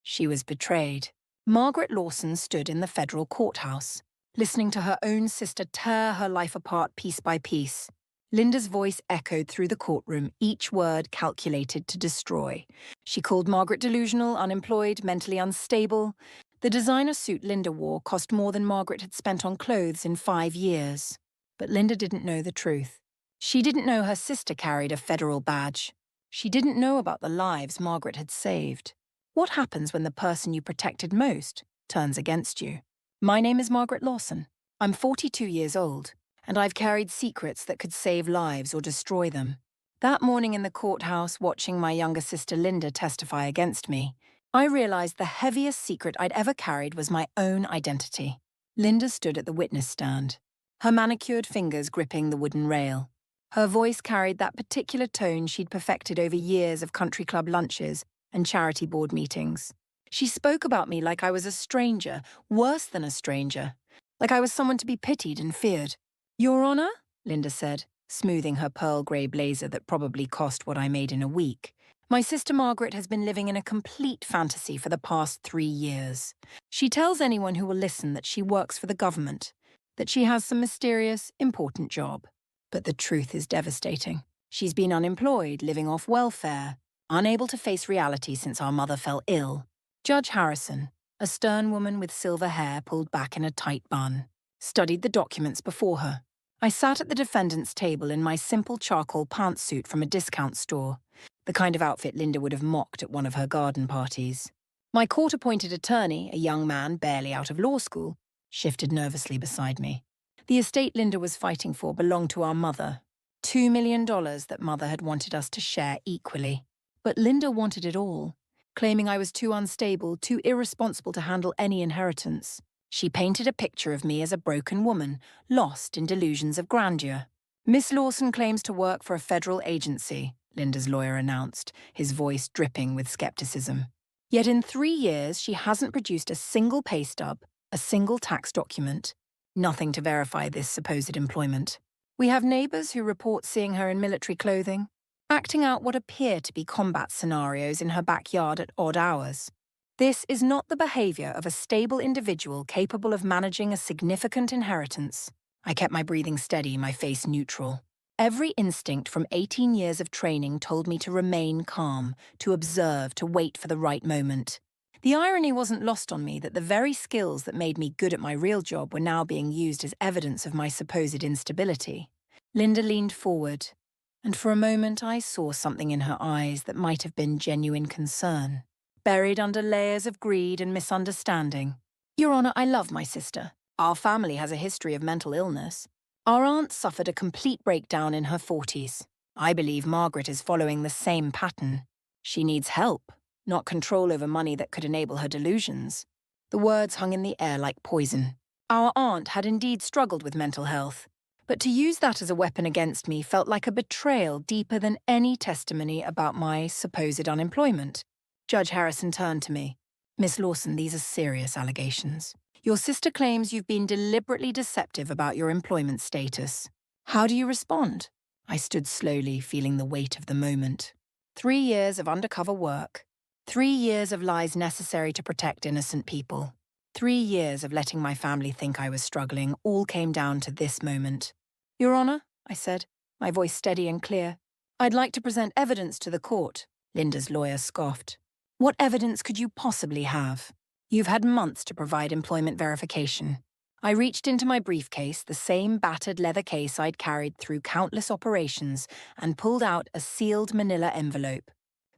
She was betrayed. Margaret Lawson stood in the federal courthouse, listening to her own sister tear her life apart piece by piece. Linda's voice echoed through the courtroom, each word calculated to destroy. She called Margaret delusional, unemployed, mentally unstable. The designer suit Linda wore cost more than Margaret had spent on clothes in 5 years. But Linda didn't know the truth. She didn't know her sister carried a federal badge. She didn't know about the lives Margaret had saved. What happens when the person you protected most turns against you? My name is Margaret Lawson. I'm 42 years old, and I've carried secrets that could save lives or destroy them. That morning in the courthouse, watching my younger sister Linda testify against me, I realized the heaviest secret I'd ever carried was my own identity. Linda stood at the witness stand, her manicured fingers gripping the wooden rail. Her voice carried that particular tone she'd perfected over years of country club lunches and charity board meetings. She spoke about me like I was a stranger, worse than a stranger, like I was someone to be pitied and feared. "Your Honor," Linda said, smoothing her pearl grey blazer that probably cost what I made in a week, "my sister Margaret has been living in a complete fantasy for the past 3 years. She tells anyone who will listen that she works for the government, that she has some mysterious, important job. But the truth is devastating. She's been unemployed, living off welfare, unable to face reality since our mother fell ill." Judge Harrison, a stern woman with silver hair pulled back in a tight bun, studied the documents before her. I sat at the defendant's table in my simple charcoal pantsuit from a discount store, the kind of outfit Linda would have mocked at one of her garden parties. My court-appointed attorney, a young man barely out of law school, shifted nervously beside me. The estate Linda was fighting for belonged to our mother, $2 million that Mother had wanted us to share equally. But Linda wanted it all, claiming I was too unstable, too irresponsible to handle any inheritance. She painted a picture of me as a broken woman, lost in delusions of grandeur. "Miss Lawson claims to work for a federal agency," Linda's lawyer announced, his voice dripping with skepticism. "Yet in 3 years, she hasn't produced a single pay stub, a single tax document. Nothing to verify this supposed employment. We have neighbors who report seeing her in military clothing, acting out what appear to be combat scenarios in her backyard at odd hours. This is not the behavior of a stable individual capable of managing a significant inheritance." I kept my breathing steady, my face neutral. Every instinct from 18 years of training told me to remain calm, to observe, to wait for the right moment. The irony wasn't lost on me that the very skills that made me good at my real job were now being used as evidence of my supposed instability. Linda leaned forward, and for a moment I saw something in her eyes that might have been genuine concern, buried under layers of greed and misunderstanding. "Your Honor, I love my sister. Our family has a history of mental illness. Our aunt suffered a complete breakdown in her 40s. I believe Margaret is following the same pattern. She needs help, not control over money that could enable her delusions." The words hung in the air like poison. Our aunt had indeed struggled with mental health, but to use that as a weapon against me felt like a betrayal deeper than any testimony about my supposed unemployment. Judge Harrison turned to me. "Miss Lawson, these are serious allegations. Your sister claims you've been deliberately deceptive about your employment status. How do you respond?" I stood slowly, feeling the weight of the moment. 3 years of undercover work. 3 years of lies necessary to protect innocent people. 3 years of letting my family think I was struggling all came down to this moment. "Your Honor," I said, my voice steady and clear, "I'd like to present evidence to the court." Linda's lawyer scoffed. "What evidence could you possibly have? You've had months to provide employment verification." I reached into my briefcase, the same battered leather case I'd carried through countless operations, and pulled out a sealed manila envelope.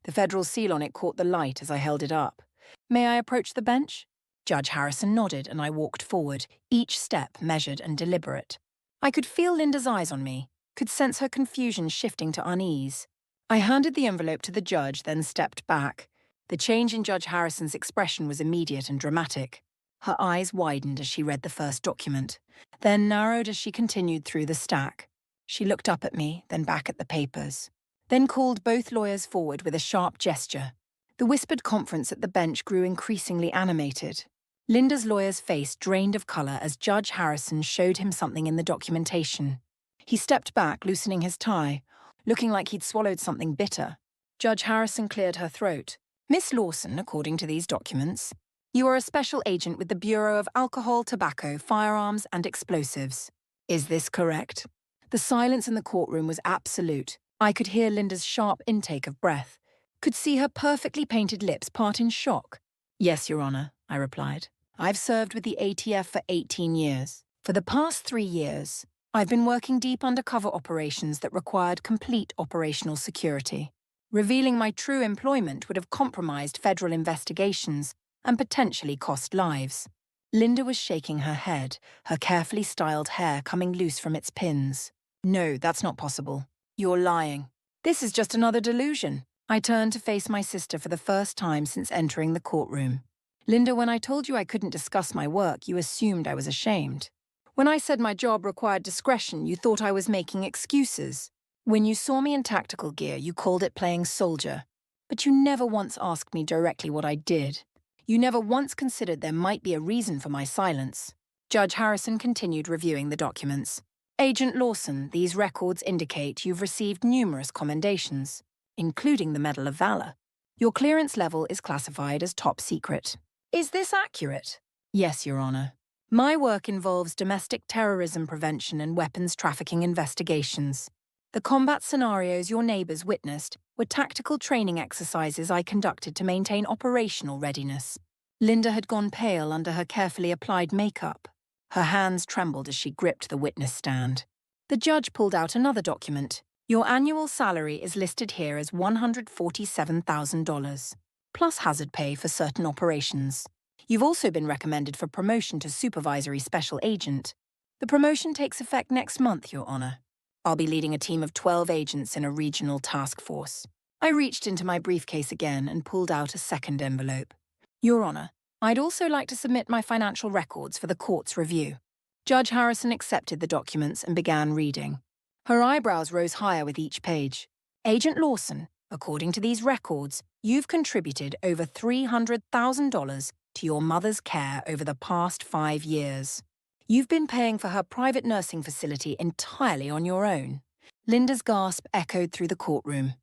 The federal seal on it caught the light as I held it up. "May I approach the bench?" Judge Harrison nodded and I walked forward, each step measured and deliberate. I could feel Linda's eyes on me, could sense her confusion shifting to unease. I handed the envelope to the judge, then stepped back. The change in Judge Harrison's expression was immediate and dramatic. Her eyes widened as she read the first document, then narrowed as she continued through the stack. She looked up at me, then back at the papers, then called both lawyers forward with a sharp gesture. The whispered conference at the bench grew increasingly animated. Linda's lawyer's face drained of color as Judge Harrison showed him something in the documentation. He stepped back, loosening his tie, looking like he'd swallowed something bitter. Judge Harrison cleared her throat. Miss Lawson, according to these documents, you are a special agent with the Bureau of Alcohol, Tobacco, Firearms and Explosives. Is this correct? The silence in the courtroom was absolute. I could hear Linda's sharp intake of breath, could see her perfectly painted lips part in shock. Yes, Your Honor, I replied. I've served with the ATF for 18 years. For the past 3 years, I've been working deep undercover operations that required complete operational security. Revealing my true employment would have compromised federal investigations and potentially cost lives. Linda was shaking her head, her carefully styled hair coming loose from its pins. No, that's not possible. You're lying. This is just another delusion. I turned to face my sister for the first time since entering the courtroom. Linda, when I told you I couldn't discuss my work, you assumed I was ashamed. When I said my job required discretion, you thought I was making excuses. When you saw me in tactical gear, you called it playing soldier. But you never once asked me directly what I did. You never once considered there might be a reason for my silence. Judge Harrison continued reviewing the documents. Agent Lawson, these records indicate you've received numerous commendations, including the Medal of Valor. Your clearance level is classified as top secret. Is this accurate? Yes, Your Honor. My work involves domestic terrorism prevention and weapons trafficking investigations. The combat scenarios your neighbors witnessed were tactical training exercises I conducted to maintain operational readiness. Linda had gone pale under her carefully applied makeup. Her hands trembled as she gripped the witness stand. The judge pulled out another document. Your annual salary is listed here as $147,000, plus hazard pay for certain operations. You've also been recommended for promotion to Supervisory Special Agent. The promotion takes effect next month, Your Honor. I'll be leading a team of 12 agents in a regional task force. I reached into my briefcase again and pulled out a second envelope. Your Honor, I'd also like to submit my financial records for the court's review. Judge Harrison accepted the documents and began reading. Her eyebrows rose higher with each page. Agent Lawson, according to these records, you've contributed over $300,000 to your mother's care over the past 5 years. You've been paying for her private nursing facility entirely on your own. Linda's gasp echoed through the courtroom.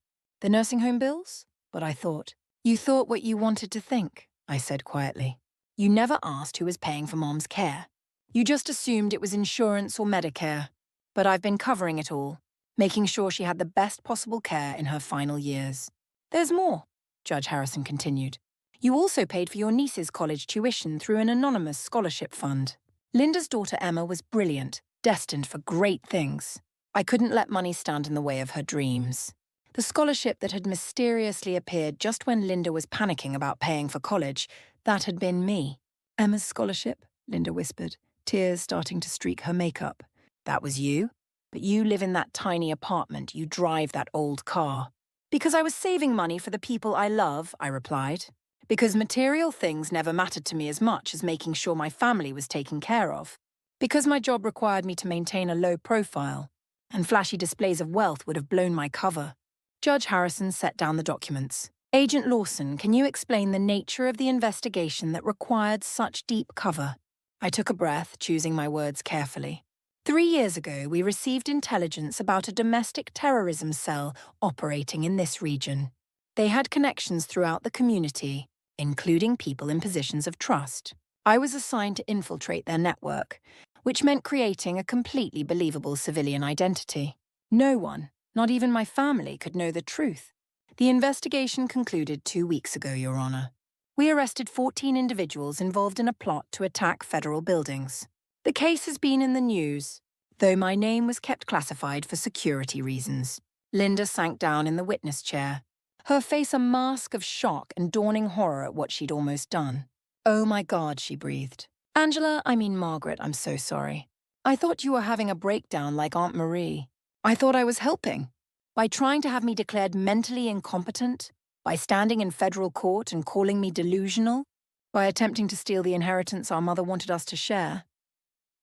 The nursing home bills? But I thought. You thought what you wanted to think, I said quietly. You never asked who was paying for Mom's care. You just assumed it was insurance or Medicare. But I've been covering it all, making sure she had the best possible care in her final years. There's more, Judge Harrison continued. You also paid for your niece's college tuition through an anonymous scholarship fund. Linda's daughter Emma was brilliant, destined for great things. I couldn't let money stand in the way of her dreams. The scholarship that had mysteriously appeared just when Linda was panicking about paying for college, that had been me. Emma's scholarship? Linda whispered, tears starting to streak her makeup. That was you? But you live in that tiny apartment, you drive that old car. Because I was saving money for the people I love, I replied. Because material things never mattered to me as much as making sure my family was taken care of. Because my job required me to maintain a low profile, and flashy displays of wealth would have blown my cover. Judge Harrison set down the documents. Agent Lawson, can you explain the nature of the investigation that required such deep cover? I took a breath, choosing my words carefully. 3 years ago, we received intelligence about a domestic terrorism cell operating in this region. They had connections throughout the community, including people in positions of trust. I was assigned to infiltrate their network, which meant creating a completely believable civilian identity. No one, not even my family, could know the truth. The investigation concluded 2 weeks ago, Your Honor. We arrested 14 individuals involved in a plot to attack federal buildings. The case has been in the news, though my name was kept classified for security reasons. Linda sank down in the witness chair, her face a mask of shock and dawning horror at what she'd almost done. Oh my God, she breathed. Margaret, I'm so sorry. I thought you were having a breakdown like Aunt Marie. I thought I was helping. By trying to have me declared mentally incompetent, by standing in federal court and calling me delusional, by attempting to steal the inheritance our mother wanted us to share.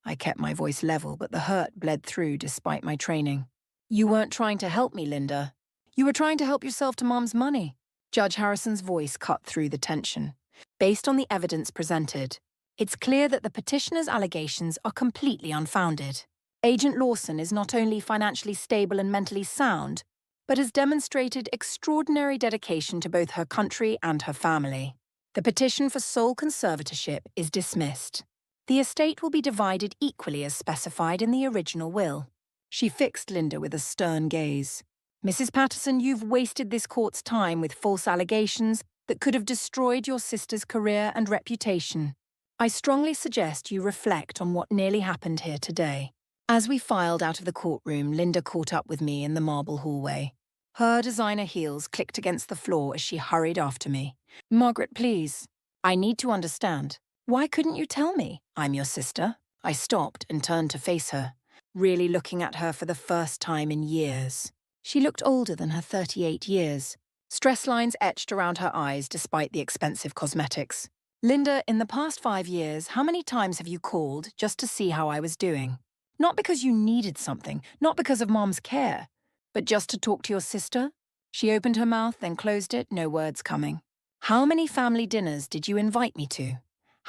I kept my voice level, but the hurt bled through despite my training. You weren't trying to help me, Linda. You were trying to help yourself to Mom's money. Judge Harrison's voice cut through the tension. Based on the evidence presented, it's clear that the petitioner's allegations are completely unfounded. Agent Lawson is not only financially stable and mentally sound, but has demonstrated extraordinary dedication to both her country and her family. The petition for sole conservatorship is dismissed. The estate will be divided equally as specified in the original will. She fixed Linda with a stern gaze. Mrs. Patterson, you've wasted this court's time with false allegations that could have destroyed your sister's career and reputation. I strongly suggest you reflect on what nearly happened here today. As we filed out of the courtroom, Linda caught up with me in the marble hallway. Her designer heels clicked against the floor as she hurried after me. Margaret, please. I need to understand. Why couldn't you tell me? I'm your sister. I stopped and turned to face her, really looking at her for the first time in years. She looked older than her 38 years. Stress lines etched around her eyes despite the expensive cosmetics. Linda, in the past 5 years, how many times have you called just to see how I was doing? Not because you needed something, not because of Mom's care, but just to talk to your sister? She opened her mouth, then closed it, no words coming. How many family dinners did you invite me to?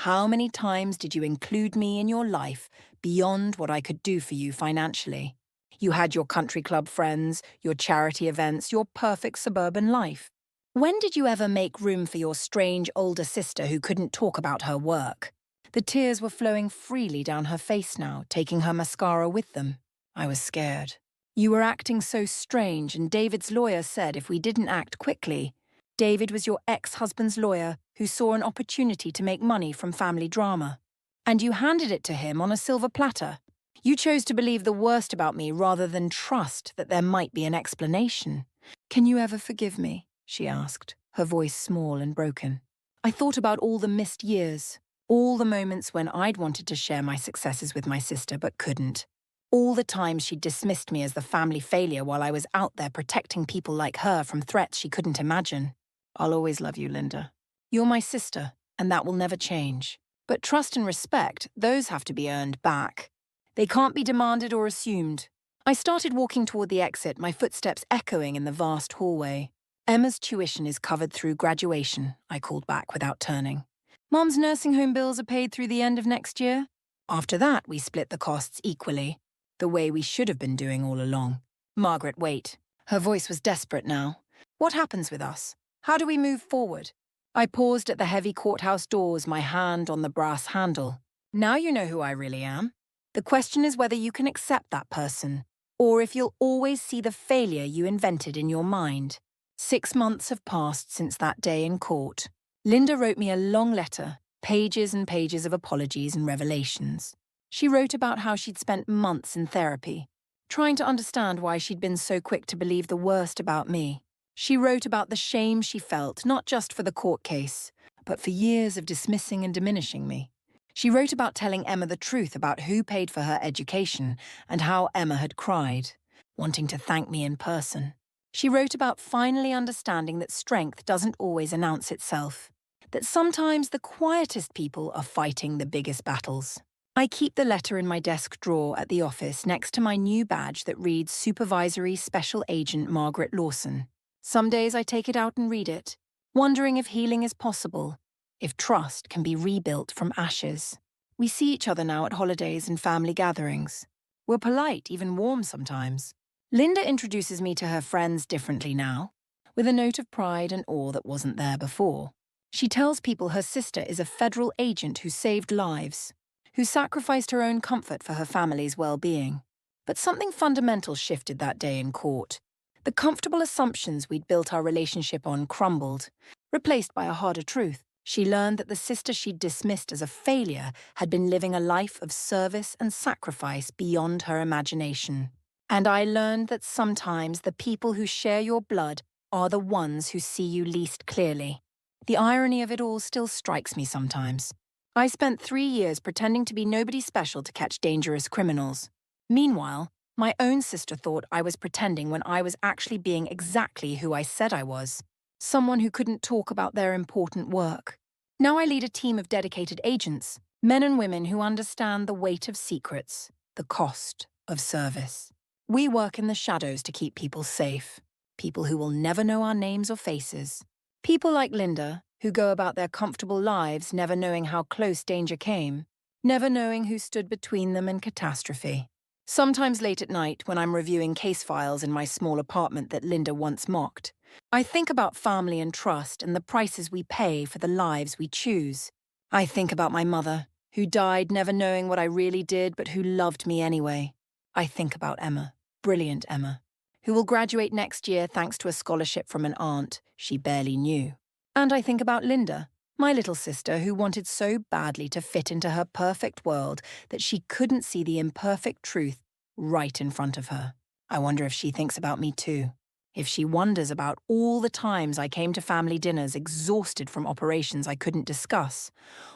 How many times did you include me in your life beyond what I could do for you financially? You had your country club friends, your charity events, your perfect suburban life. When did you ever make room for your strange older sister who couldn't talk about her work? The tears were flowing freely down her face now, taking her mascara with them. I was scared. You were acting so strange, and David's lawyer said if we didn't act quickly. David was your ex-husband's lawyer who saw an opportunity to make money from family drama. And you handed it to him on a silver platter. You chose to believe the worst about me rather than trust that there might be an explanation. Can you ever forgive me? She asked, her voice small and broken. I thought about all the missed years, all the moments when I'd wanted to share my successes with my sister but couldn't. All the times she dismissed me as the family failure while I was out there protecting people like her from threats she couldn't imagine. I'll always love you, Linda. You're my sister, and that will never change. But trust and respect, those have to be earned back. They can't be demanded or assumed. I started walking toward the exit, my footsteps echoing in the vast hallway. Emma's tuition is covered through graduation, I called back without turning. Mom's nursing home bills are paid through the end of next year. After that, we split the costs equally, the way we should have been doing all along. Margaret, wait. Her voice was desperate now. What happens with us? How do we move forward? I paused at the heavy courthouse doors, my hand on the brass handle. Now you know who I really am. The question is whether you can accept that person, or if you'll always see the failure you invented in your mind. 6 months have passed since that day in court. Linda wrote me a long letter, pages and pages of apologies and revelations. She wrote about how she'd spent months in therapy, trying to understand why she'd been so quick to believe the worst about me. She wrote about the shame she felt, not just for the court case, but for years of dismissing and diminishing me. She wrote about telling Emma the truth about who paid for her education and how Emma had cried, wanting to thank me in person. She wrote about finally understanding that strength doesn't always announce itself, that sometimes the quietest people are fighting the biggest battles. I keep the letter in my desk drawer at the office next to my new badge that reads Supervisory Special Agent Margaret Lawson. Some days I take it out and read it, wondering if healing is possible, if trust can be rebuilt from ashes. We see each other now at holidays and family gatherings. We're polite, even warm sometimes. Linda introduces me to her friends differently now, with a note of pride and awe that wasn't there before. She tells people her sister is a federal agent who saved lives, who sacrificed her own comfort for her family's well-being. But something fundamental shifted that day in court. The comfortable assumptions we'd built our relationship on crumbled, replaced by a harder truth. She learned that the sister she'd dismissed as a failure had been living a life of service and sacrifice beyond her imagination. And I learned that sometimes the people who share your blood are the ones who see you least clearly. The irony of it all still strikes me sometimes. I spent 3 years pretending to be nobody special to catch dangerous criminals. Meanwhile, my own sister thought I was pretending when I was actually being exactly who I said I was. Someone who couldn't talk about their important work. Now I lead a team of dedicated agents, men and women who understand the weight of secrets, the cost of service. We work in the shadows to keep people safe, people who will never know our names or faces. People like Linda, who go about their comfortable lives never knowing how close danger came, never knowing who stood between them and catastrophe. Sometimes late at night, when I'm reviewing case files in my small apartment that Linda once mocked, I think about family and trust and the prices we pay for the lives we choose. I think about my mother, who died never knowing what I really did but who loved me anyway. I think about Emma, brilliant Emma, who will graduate next year thanks to a scholarship from an aunt she barely knew. And I think about Linda, my little sister who wanted so badly to fit into her perfect world that she couldn't see the imperfect truth right in front of her. I wonder if she thinks about me too. If she wonders about all the times I came to family dinners exhausted from operations I couldn't discuss,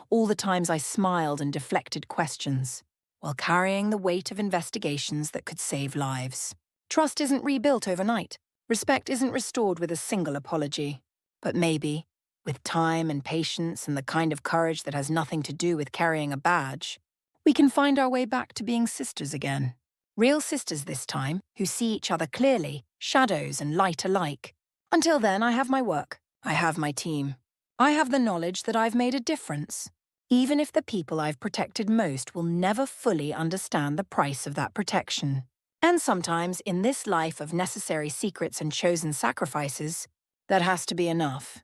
all the times I smiled and deflected questions, while carrying the weight of investigations that could save lives. Trust isn't rebuilt overnight. Respect isn't restored with a single apology. But maybe, with time and patience and the kind of courage that has nothing to do with carrying a badge, we can find our way back to being sisters again. Real sisters this time, who see each other clearly, shadows and light alike. Until then, I have my work. I have my team. I have the knowledge that I've made a difference, even if the people I've protected most will never fully understand the price of that protection. And sometimes, in this life of necessary secrets and chosen sacrifices, that has to be enough.